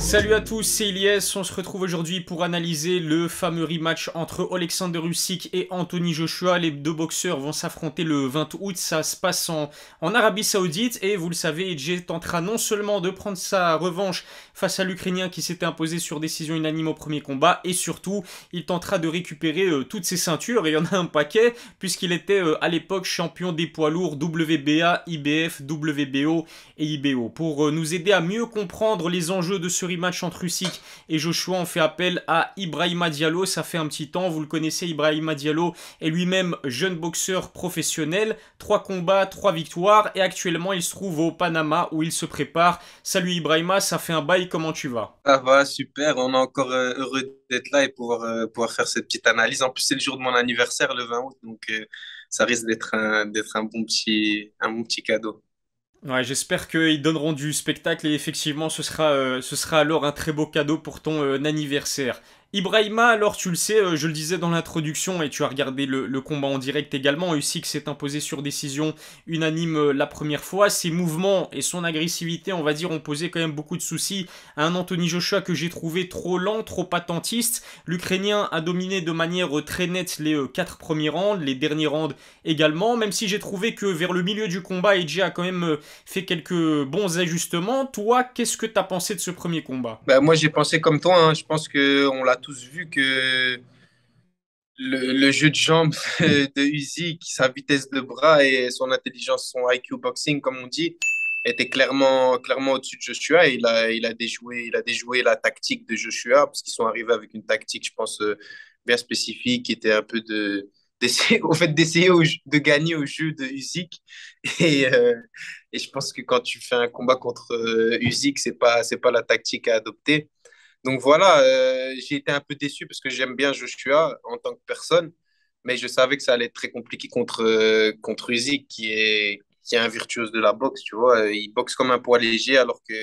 Salut à tous, c'est Ilyes. On se retrouve aujourd'hui pour analyser le fameux rematch entre Alexander Usyk et Anthony Joshua. Les deux boxeurs vont s'affronter le 20 août. Ça se passe en Arabie Saoudite. Et vous le savez, AJ tentera non seulement de prendre sa revanche face à l'Ukrainien qui s'était imposé sur décision unanime au premier combat, et surtout, il tentera de récupérer toutes ses ceintures. Et il y en a un paquet, puisqu'il était à l'époque champion des poids lourds WBA, IBF, WBO et IBO. Pour nous aider à mieux comprendre les enjeux de ce rematch entre Usyk et Joshua, on fait appel à Ibrahima Diallo. Ça fait un petit temps, vous le connaissez, Ibrahima Diallo est lui-même jeune boxeur professionnel, 3 combats, 3 victoires, et actuellement il se trouve au Panama où il se prépare. Salut Ibrahima, ça fait un bail, comment tu vas? Ça va, super. On est encore heureux d'être là et pouvoir faire cette petite analyse. En plus, c'est le jour de mon anniversaire, le 20 août, donc ça risque d'être un bon petit cadeau. Ouais, j'espère qu'ils donneront du spectacle et effectivement ce sera alors un très beau cadeau pour ton anniversaire. Ibrahima, alors tu le sais, je le disais dans l'introduction et tu as regardé le combat en direct également, Usyk s'est imposé sur décision unanime la première fois. Ses mouvements et son agressivité, on va dire, ont posé quand même beaucoup de soucis à un Anthony Joshua que j'ai trouvé trop lent, trop attentiste. L'Ukrainien a dominé de manière très nette les 4 premiers rounds, les derniers rounds également, même si j'ai trouvé que vers le milieu du combat, AJ a quand même fait quelques bons ajustements. Toi, qu'est-ce que tu as pensé de ce premier combat? Ben, moi, j'ai pensé comme toi, hein. Je pense qu'on l'a tous vu que le jeu de jambes de Usyk, sa vitesse de bras et son intelligence, son IQ boxing, comme on dit, était clairement au-dessus de Joshua. Et il a déjoué la tactique de Joshua parce qu'ils sont arrivés avec une tactique, je pense, bien spécifique, qui était un peu d'essayer, au fait, de gagner au jeu de Usyk. Et, euh, et je pense que quand tu fais un combat contre Usyk, c'est pas la tactique à adopter. Donc voilà, j'ai été un peu déçu parce que j'aime bien Joshua en tant que personne, mais je savais que ça allait être très compliqué contre Usyk, qui est un virtuose de la boxe, tu vois. Il boxe comme un poids léger alors que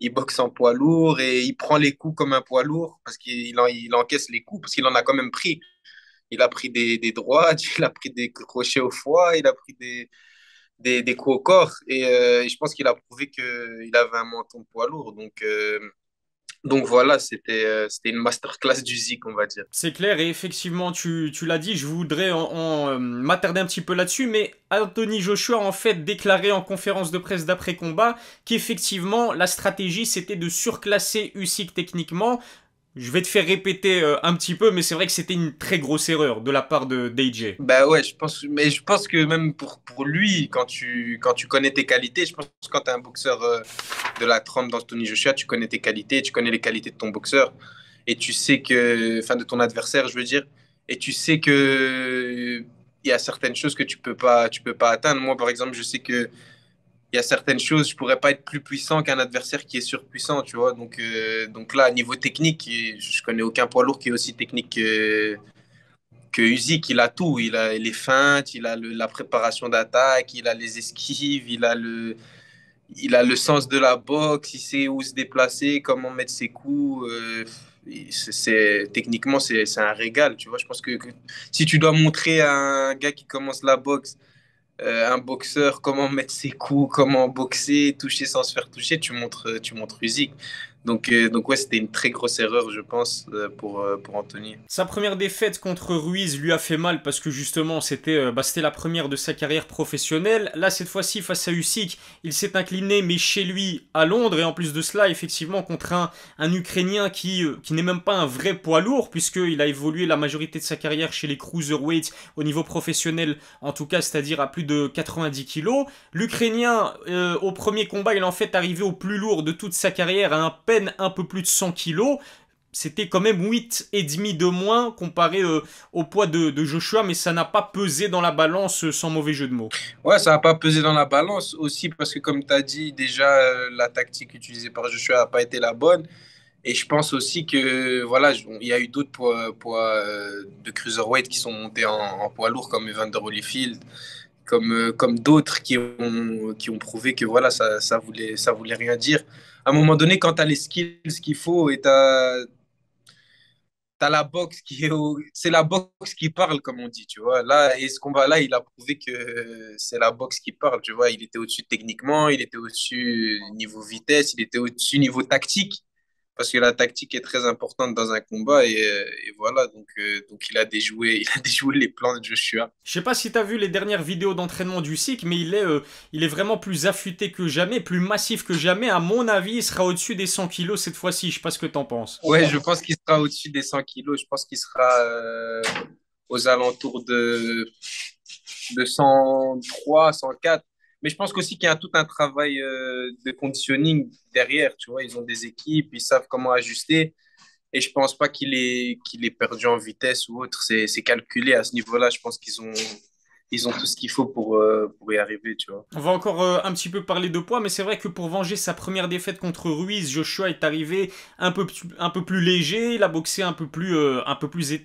il boxe en poids lourd et il prend les coups comme un poids lourd parce qu'il encaisse les coups, parce qu'il en a quand même pris. Il a pris des droites, il a pris des crochets au foie, il a pris des coups au corps. Et je pense qu'il a prouvé qu'il avait un menton poids lourd. Donc voilà, c'était une masterclass du Zik, on va dire. C'est clair, et effectivement, tu l'as dit, je voudrais m'attarder un petit peu là-dessus, mais Anthony Joshua a en fait déclaré en conférence de presse d'après-combat qu'effectivement, la stratégie, c'était de surclasser Usyk techniquement. Je vais te faire répéter un petit peu, mais c'est vrai que c'était une très grosse erreur de la part de d'AJ. Bah ouais, je pense que même pour lui, quand tu connais tes qualités, je pense que quand tu es un boxeur de la trempe d'Anthony Joshua, tu connais tes qualités, tu connais les qualités de ton boxeur, et tu sais enfin de ton adversaire, je veux dire, et tu sais que il y a certaines choses que tu peux pas atteindre. Moi, par exemple, je sais que il y a certaines choses, je pourrais pas être plus puissant qu'un adversaire qui est surpuissant, tu vois. Donc là, niveau technique, je connais aucun poids lourd qui est aussi technique que Usyk. Il a tout. Il a les feintes, il a la préparation d'attaque, il a les esquives, il a le sens de la boxe, il sait où se déplacer, comment mettre ses coups. Techniquement, c'est un régal, tu vois. Je pense que si tu dois montrer à un gars qui commence la boxe, un boxeur, comment mettre ses coups, comment boxer, toucher sans se faire toucher, tu montres Usyk. Donc ouais, c'était une très grosse erreur, je pense, pour Anthony. Sa première défaite contre Ruiz lui a fait mal parce que justement c'était la première de sa carrière professionnelle. Là cette fois-ci face à Usyk, il s'est incliné mais chez lui à Londres, et en plus de cela effectivement contre un Ukrainien qui n'est même pas un vrai poids lourd puisqu'il a évolué la majorité de sa carrière chez les cruiserweights au niveau professionnel, en tout cas c'est-à-dire à plus de 90 kilos. L'Ukrainien au premier combat il est en fait arrivé au plus lourd de toute sa carrière à peine un peu plus de 100 kilos. C'était quand même 8,5 de moins comparé au poids de Joshua, mais ça n'a pas pesé dans la balance sans mauvais jeu de mots. Ouais, ça n'a pas pesé dans la balance aussi parce que, comme tu as dit, déjà, la tactique utilisée par Joshua n'a pas été la bonne. Et je pense aussi que, voilà, il y a eu d'autres poids de cruiserweight qui sont montés en poids lourd, comme Evander Holyfield, comme d'autres qui ont prouvé que, voilà, ça voulait rien dire. À un moment donné, quand tu as les skills qu'il faut et t'as la boxe c'est la boxe qui parle, comme on dit, tu vois. Là, et ce combat-là, il a prouvé que c'est la boxe qui parle, tu vois. Il était au-dessus techniquement, il était au-dessus niveau vitesse, il était au-dessus niveau tactique. parce que la tactique est très importante dans un combat et voilà, donc il a déjoué les plans de Joshua. Je sais pas si t'as vu les dernières vidéos d'entraînement du SIC, mais il est vraiment plus affûté que jamais, plus massif que jamais. À mon avis, il sera au-dessus des 100 kilos cette fois-ci. Je sais pas ce que t'en penses. Ouais, je pense qu'il sera au-dessus des 100 kilos. Je pense qu'il sera aux alentours de 103, 104. Mais je pense qu'aussi qu'il y a tout un travail de conditioning derrière. Tu vois, ils ont des équipes, ils savent comment ajuster. Et je pense pas qu'il est perdu en vitesse ou autre. C'est calculé à ce niveau-là. Je pense ils ont tout ce qu'il faut pour y arriver, tu vois. On va encore un petit peu parler de poids, mais c'est vrai que pour venger sa première défaite contre Ruiz, Joshua est arrivé un peu plus léger, il a boxé un peu plus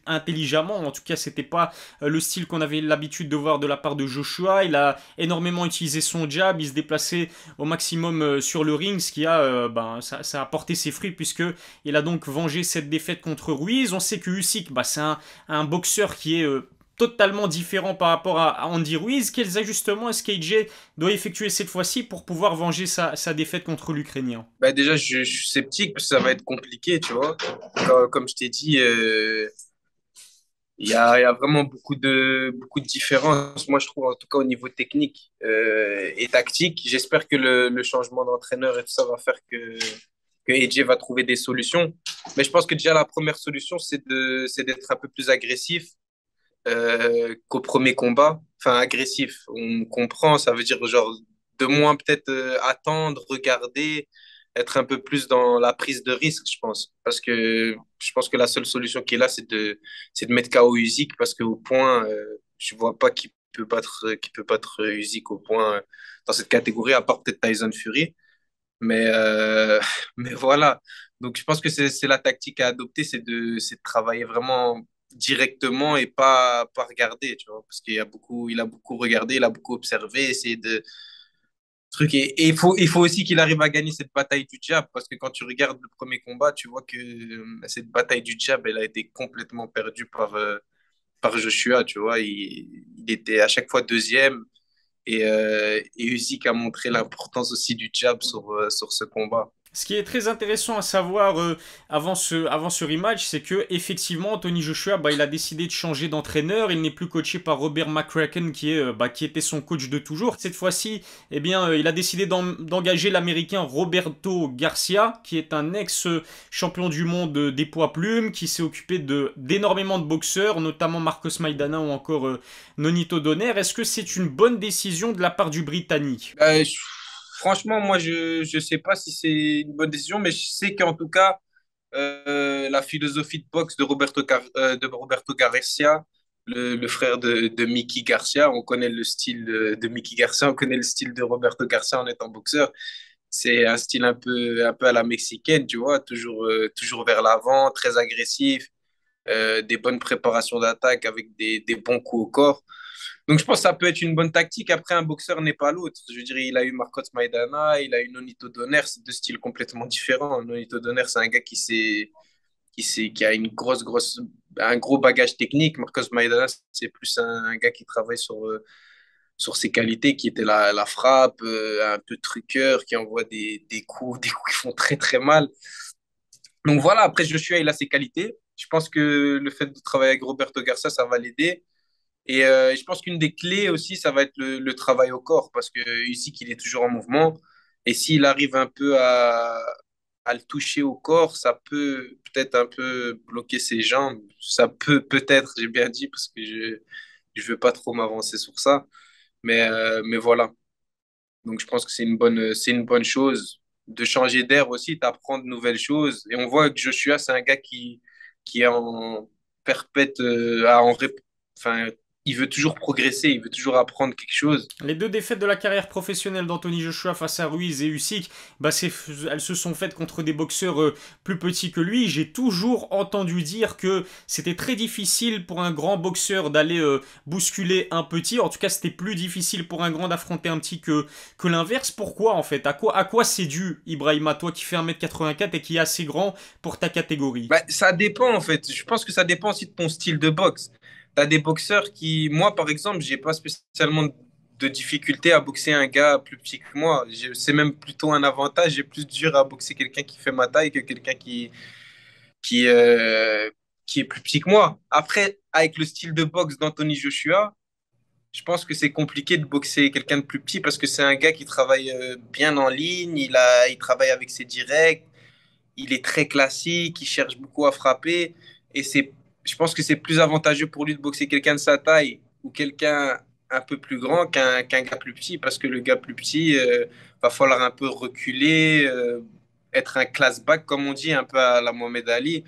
intelligemment. En tout cas, c'était pas le style qu'on avait l'habitude de voir de la part de Joshua. Il a énormément utilisé son jab, il se déplaçait au maximum sur le ring, ce qui a, ça a porté ses fruits puisque il a donc vengé cette défaite contre Ruiz. On sait que Usyk, c'est un boxeur qui est totalement différent par rapport à Andy Ruiz. Quels ajustements est-ce qu'AJ doit effectuer cette fois-ci pour pouvoir venger sa défaite contre l'Ukrainien? Bah déjà, je suis sceptique parce que ça va être compliqué, tu vois. Comme je t'ai dit, il y a vraiment beaucoup de différences. Moi, je trouve, en tout cas, au niveau technique et tactique. J'espère que le changement d'entraîneur et tout ça va faire que AJ va trouver des solutions. Mais je pense que déjà, la première solution, c'est d'être un peu plus agressif qu'au premier combat. Enfin, agressif, on comprend, ça veut dire genre de moins peut-être attendre, regarder, être un peu plus dans la prise de risque, je pense. Parce que je pense que la seule solution qui est là, c'est de mettre KO Usyk parce qu'au point, je vois pas qui peut battre Usyk au point dans cette catégorie, à part peut-être Tyson Fury. Mais, mais voilà. Donc, je pense que c'est la tactique à adopter, c'est de travailler vraiment directement et pas regarder, tu vois. Parce il a beaucoup regardé, il a beaucoup observé, essayé de trucs. Et il faut aussi qu'il arrive à gagner cette bataille du jab, parce que quand tu regardes le premier combat, tu vois que cette bataille du jab, elle a été complètement perdue par Joshua, tu vois. Il était à chaque fois deuxième. Et Usyk a montré l'importance aussi du jab sur ce combat. Ce qui est très intéressant à savoir avant ce rematch, c'est que effectivement Tony Joshua, il a décidé de changer d'entraîneur. Il n'est plus coaché par Robert McCracken qui était son coach de toujours. Cette fois-ci, il a décidé d'engager l'Américain Roberto Garcia, qui est un ex-champion du monde des poids plumes, qui s'est occupé d'énormément de boxeurs, notamment Marcos Maidana ou encore Nonito Donaire. Est-ce que c'est une bonne décision de la part du Britannique? Franchement, moi, je sais pas si c'est une bonne décision, mais je sais qu'en tout cas, la philosophie de boxe de Roberto Garcia, le frère de Mickey Garcia, on connaît le style de Mickey Garcia, on connaît le style de Roberto Garcia en étant boxeur. C'est un style un peu à la mexicaine, tu vois, toujours vers l'avant, très agressif, des bonnes préparations d'attaque avec des bons coups au corps. Donc, je pense que ça peut être une bonne tactique. Après, un boxeur n'est pas l'autre. Je veux dire, il a eu Marcos Maidana, il a eu Nonito Donaire, c'est deux styles complètement différents. Nonito Donaire, c'est un gars qui a un gros bagage technique. Marcos Maidana, c'est plus un gars qui travaille sur ses qualités, qui était la frappe, un peu truqueur, qui envoie des coups qui font très, très mal. Donc voilà, après, Joshua, il a ses qualités. Je pense que le fait de travailler avec Roberto Garcia, ça va l'aider. Et je pense qu'une des clés aussi, ça va être le travail au corps, parce que ici, qu'il est toujours en mouvement. Et s'il arrive un peu à le toucher au corps, ça peut peut-être un peu bloquer ses jambes. Ça peut peut-être, j'ai bien dit, parce que je veux pas trop m'avancer sur ça. Mais voilà. Donc je pense que c'est une bonne chose de changer d'air aussi, d'apprendre de nouvelles choses. Et on voit que Joshua, c'est un gars qui est en perpète, enfin, il veut toujours progresser, il veut toujours apprendre quelque chose. Les deux défaites de la carrière professionnelle d'Anthony Joshua face à Ruiz et Usyk, elles se sont faites contre des boxeurs plus petits que lui. J'ai toujours entendu dire que c'était très difficile pour un grand boxeur d'aller bousculer un petit. En tout cas, c'était plus difficile pour un grand d'affronter un petit que l'inverse. Pourquoi en fait? À quoi c'est dû, Ibrahima, toi qui fais 1m84 et qui est assez grand pour ta catégorie? Bah, ça dépend en fait. Je pense que ça dépend aussi de ton style de boxe. Tu as des boxeurs qui, moi par exemple, j'ai pas spécialement de difficulté à boxer un gars plus petit que moi. C'est même plutôt un avantage. J'ai plus dur à boxer quelqu'un qui fait ma taille que quelqu'un qui, euh, qui est plus petit que moi. Après, avec le style de boxe d'Anthony Joshua, je pense que c'est compliqué de boxer quelqu'un de plus petit parce que c'est un gars qui travaille bien en ligne, il travaille avec ses directs, il est très classique, il cherche beaucoup à frapper. Et je pense que c'est plus avantageux pour lui de boxer quelqu'un de sa taille ou quelqu'un un peu plus grand qu'un gars plus petit parce que le gars plus petit, va falloir un peu reculer, être un class back, comme on dit, un peu à la Mohamed Ali.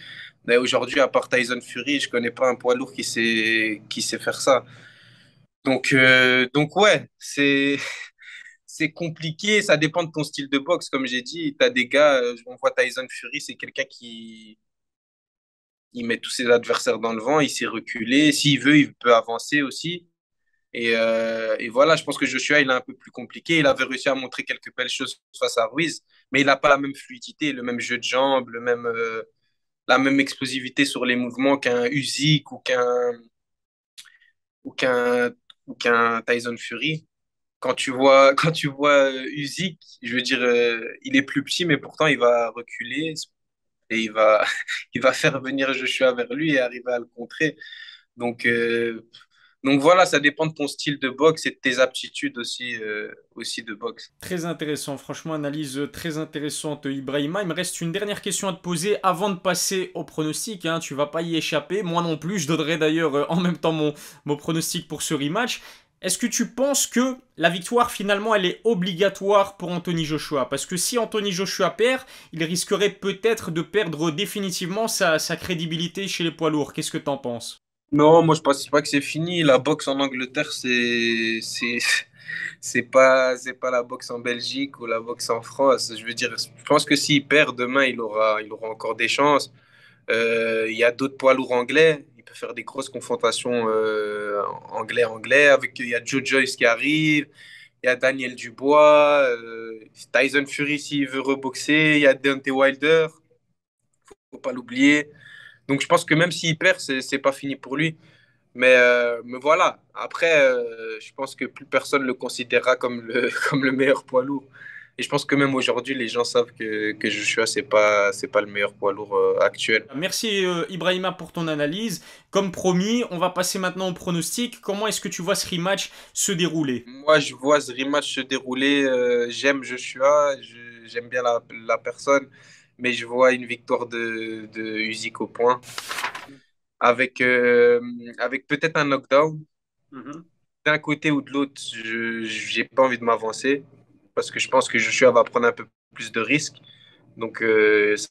Mais aujourd'hui, à part Tyson Fury, je connais pas un poids lourd qui sait faire ça. Donc ouais, c'est compliqué, ça dépend de ton style de boxe. Comme j'ai dit, tu as des gars, on voit Tyson Fury, c'est quelqu'un qui il met tous ses adversaires dans le vent, il sait reculer. S'il veut, il peut avancer aussi. Et voilà, je pense que Joshua, il est un peu plus compliqué. Il avait réussi à montrer quelques belles choses face à Ruiz, mais il n'a pas la même fluidité, le même jeu de jambes, la même explosivité sur les mouvements qu'un Usyk ou qu'un ou qu'un Tyson Fury. Quand tu vois Usyk, je veux dire, il est plus petit, mais pourtant il va reculer et il va faire venir Joshua vers lui et arriver à le contrer. Donc, euh, donc voilà, ça dépend de ton style de boxe et de tes aptitudes aussi de boxe. Très intéressant, franchement, analyse très intéressante, Ibrahima. Il me reste une dernière question à te poser avant de passer au pronostic, hein. Tu vas pas y échapper, moi non plus. Je donnerai d'ailleurs en même temps mon pronostic pour ce rematch. Est-ce que tu penses que la victoire, finalement, elle est obligatoire pour Anthony Joshua? Parce que si Anthony Joshua perd, il risquerait peut-être de perdre définitivement sa crédibilité chez les poids lourds. Qu'est-ce que t'en penses? Non, moi je pense pas que c'est fini. La boxe en Angleterre, c'est pas la boxe en Belgique ou la boxe en France. Je veux dire, je pense que s'il perd demain, il aura encore des chances. Il y a d'autres poids lourds anglais. Il peut faire des grosses confrontations anglais-anglais. Il y a Joe Joyce qui arrive. Il y a Daniel Dubois. Tyson Fury s'il veut reboxer. Il y a Deontay Wilder. Faut pas l'oublier. Donc je pense que même s'il perd, c'est pas fini pour lui. Mais voilà. Après, je pense que plus personne le considérera comme comme le meilleur poids lourd. Et je pense que même aujourd'hui, les gens savent que Joshua, c'est pas le meilleur poids lourd actuel. Merci Ibrahima pour ton analyse. Comme promis, on va passer maintenant au pronostic. Comment est-ce que tu vois ce rematch se dérouler? Moi, je vois ce rematch se dérouler. J'aime Joshua, j'aime bien la personne, mais je vois une victoire de Usyk au point, avec, euh, avec peut-être un knockdown. Mhm. D'un côté ou de l'autre, je j'ai pas envie de m'avancer, parce que je pense que Joshua va prendre un peu plus de risques. Donc,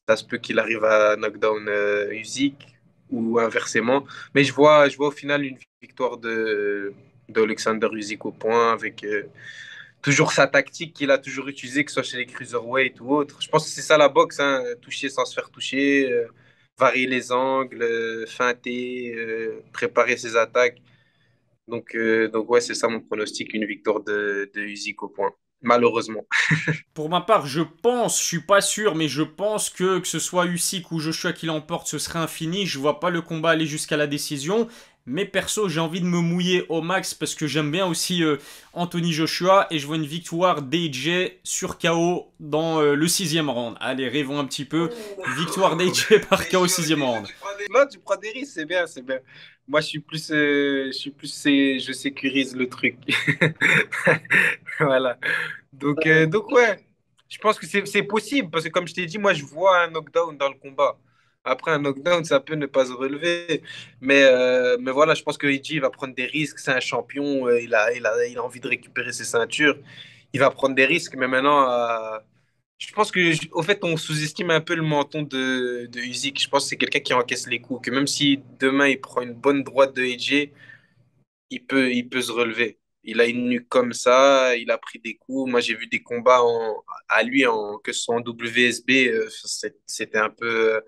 ça se peut qu'il arrive à knockdown Usyk ou inversement. Mais je vois au final une victoire d'Alexander Usyk au point avec toujours sa tactique qu'il a toujours utilisée, que ce soit chez les cruiserweight ou autre. Je pense que c'est ça la boxe, hein, toucher sans se faire toucher, varier les angles, feinter, préparer ses attaques. Donc ouais, c'est ça mon pronostic, une victoire de Usyk au point. Malheureusement. Pour ma part, je pense, je suis pas sûr, mais je pense que ce soit Usyk ou Joshua qui l'emporte, ce serait infini. Je vois pas le combat aller jusqu'à la décision. Mais perso, j'ai envie de me mouiller au max parce que j'aime bien aussi Anthony Joshua et je vois une victoire d'AJ sur KO dans le sixième round. Allez, rêvons un petit peu. Victoire d'AJ par KO au sixième round. Non, tu prends des risques, c'est bien, c'est bien. Moi, je sécurise le truc. Voilà. Donc ouais, je pense que c'est possible parce que comme je t'ai dit, moi, je vois un knockdown dans le combat. Après, un knockdown, ça peut ne pas se relever. Mais voilà, je pense que Edgy va prendre des risques. C'est un champion, il a envie de récupérer ses ceintures. Il va prendre des risques, mais maintenant, je pense au fait, on sous-estime un peu le menton de Usyk. Je pense que c'est quelqu'un qui encaisse les coups, que même si demain il prend une bonne droite de AJ, il peut se relever. Il a une nuque comme ça, il a pris des coups. Moi, j'ai vu des combats à lui, que ce soit en WSB, c'était un peu.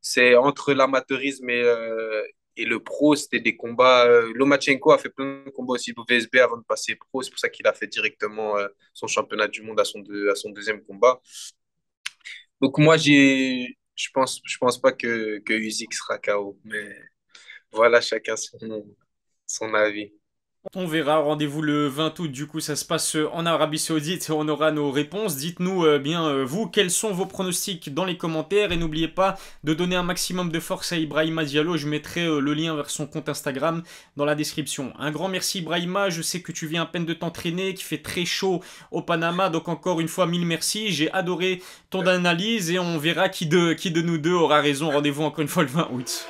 C'est entre l'amateurisme et le pro, c'était des combats. Lomachenko a fait plein de combats aussi WSB avant de passer pro. C'est pour ça qu'il a fait directement son championnat du monde à son deuxième combat. Donc moi, je pense pas que Usyk sera KO, mais voilà, chacun son avis. On verra, rendez-vous le 20 août, du coup ça se passe en Arabie Saoudite et on aura nos réponses. Dites-nous bien vous, quels sont vos pronostics dans les commentaires et n'oubliez pas de donner un maximum de force à Ibrahima Diallo. Je mettrai le lien vers son compte Instagram dans la description. Un grand merci Ibrahima, je sais que tu viens à peine de t'entraîner, qu'il fait très chaud au Panama, donc encore une fois mille merci. J'ai adoré ton analyse et on verra qui de nous deux aura raison. Rendez-vous encore une fois le 20 août.